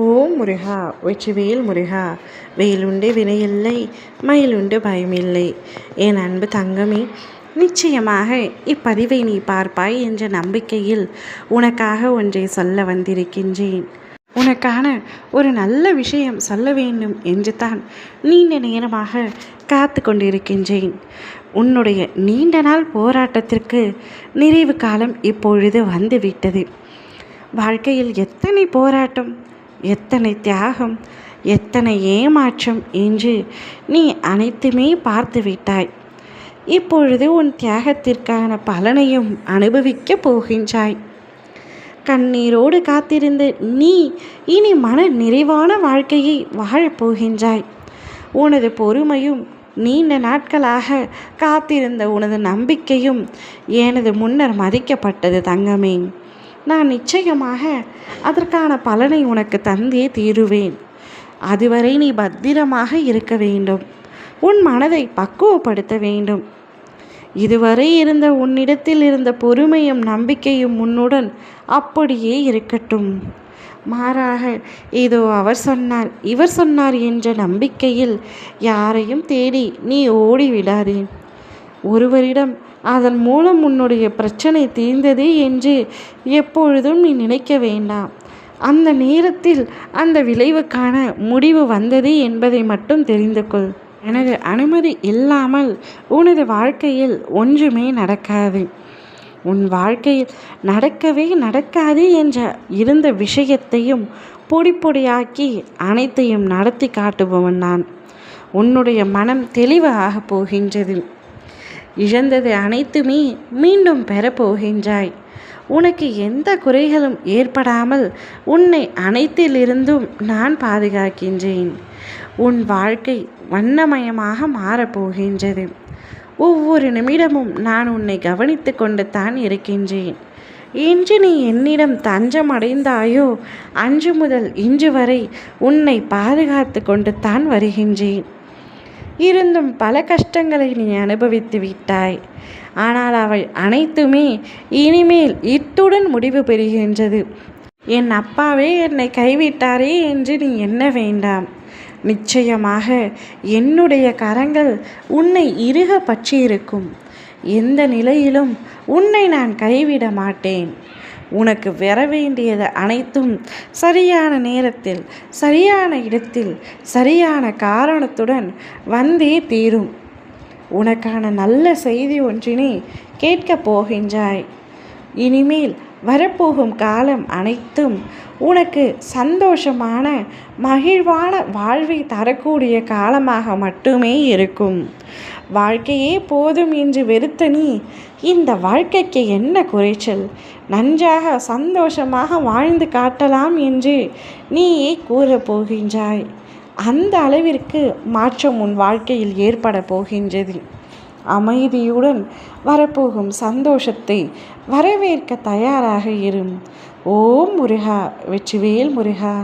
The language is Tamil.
ஓம் முருகா வெற்றிவேல் முருகா. வேலுண்டு வினையில்லை, மயிலுண்டு பயமில்லை. என் அன்பு தங்கமே, நிச்சயமாக இப்பதிவை நீ பார்ப்பாய் என்ற நம்பிக்கையில் உனக்காக ஒன்றை சொல்ல வந்திருக்கின்றேன். உனக்கான ஒரு நல்ல விஷயம் சொல்ல வேண்டும் என்று தான் நீண்ட நேரமாக காத்து கொண்டிருக்கின்றேன். உன்னுடைய நீண்ட நாள் போராட்டத்திற்கு நிறைவு காலம் இப்பொழுது வந்துவிட்டது. வாழ்க்கையில் எத்தனை போராட்டம், எத்தனை தியாகம், எத்தனை ஏமாற்றம் என்று நீ அனைத்துமே பார்த்து விட்டாய். இப்பொழுது உன் தியாகத்திற்கான பலனையும் அனுபவிக்கப் போகின்றாய். கண்ணீரோடு காத்திருந்த நீ இனி மன நிறைவான வாழ்க்கையை வாழப்போகின்றாய். உனது பொறுமையும், நீண்ட நாட்களாக காத்திருந்த உனது நம்பிக்கையும் எனது முன்னர் மதிக்கப்பட்டது தங்கமே. நான் நிச்சயமாக அதற்கான பலனை உனக்கு தந்தே தீருவேன். அதுவரை நீ பத்திரமாக இருக்க வேண்டும். உன் மனதை பக்குவப்படுத்த வேண்டும். இதுவரை இருந்த உன்னிடத்தில் இருந்த பொறுமையும் நம்பிக்கையும் உன்னுடன் அப்படியே இருக்கட்டும். மாறாக ஏதோ அவர் சொன்னார், இவர் சொன்னார் என்ற நம்பிக்கையில் யாரையும் தேடி நீ ஓடிவிடாதே. ஒருவரிடம் அதன் மூலம் உன்னுடைய பிரச்சனை தீர்ந்தது என்று எப்பொழுதும் நீ நினைக்க வேண்டாம். அந்த நேரத்தில் அந்த விளைவுக்கான முடிவு வந்தது என்பதை மட்டும் தெரிந்து கொள். எனது அனுமதி இல்லாமல் உனது வாழ்க்கையில் ஒன்றுமே நடக்காது. உன் வாழ்க்கையில் நடக்கவே நடக்காது என்ற இருந்த விஷயத்தையும் பொடி பொடியாக்கி அனைத்தையும் நடத்தி காட்டுபவன் நான். உன்னுடைய மனம் தெளிவாக போகின்றது. இழந்தது அனைத்துமே மீண்டும் பெறப்போகின்றாய். உனக்கு எந்த குறைகளும் ஏற்படாமல் உன்னை அனைத்திலிருந்தும் நான் பாதுகாக்கின்றேன். உன் வாழ்க்கை வண்ணமயமாக மாறப்போகின்றது. ஒவ்வொரு நிமிடமும் நான் உன்னை கவனித்து கொண்டு தான் இருக்கின்றேன். இன்று நீ என்னிடம் தஞ்சம் அடைந்தாயோ அன்று முதல் இன்று வரை உன்னை பாதுகாத்து கொண்டு தான் வருகின்றேன். இருந்தும் பல கஷ்டங்களை நீ அனுபவித்து விட்டாய். ஆனால் அவை அனைத்துமே இனிமேல் இத்துடன் முடிவு பெறுகின்றது. என் அப்பாவே என்னை கைவிட்டாரே என்று நீ எண்ண வேண்டாம். நிச்சயமாக என்னுடைய கரங்கள் உன்னை இறுக பற்றியிருக்கும். எந்த நிலையிலும் உன்னை நான் கைவிட மாட்டேன். உனக்கு வர வேண்டியது அனைத்தும் சரியான நேரத்தில், சரியான இடத்தில், சரியான காரணத்துடன் வந்தே தீரும். உனக்கான நல்ல செய்தி ஒன்றினை கேட்கப் போகின்றாய். இனிமேல் வரப்போகும் காலம் அனைத்தும் உனக்கு சந்தோஷமான, மகிழ்வான வாழ்வை தரக்கூடிய காலமாக மட்டுமே இருக்கும். வாழ்க்கையே போதும் என்று வெறுத்த நீ இந்த வாழ்க்கைக்கு என்ன குறைச்சல், நன்றாக சந்தோஷமாக வாழ்ந்து காட்டலாம் என்று நீயே கூறப்போகின்றாய். அந்த அளவிற்கு மாற்றம் உன் வாழ்க்கையில் ஏற்பட போகின்றது. அமைதியுடன் வரப்போகும் சந்தோஷத்தை வரவேற்க தயாராக இரு. ஓம் முருகா வெற்றிவேல் முருகா.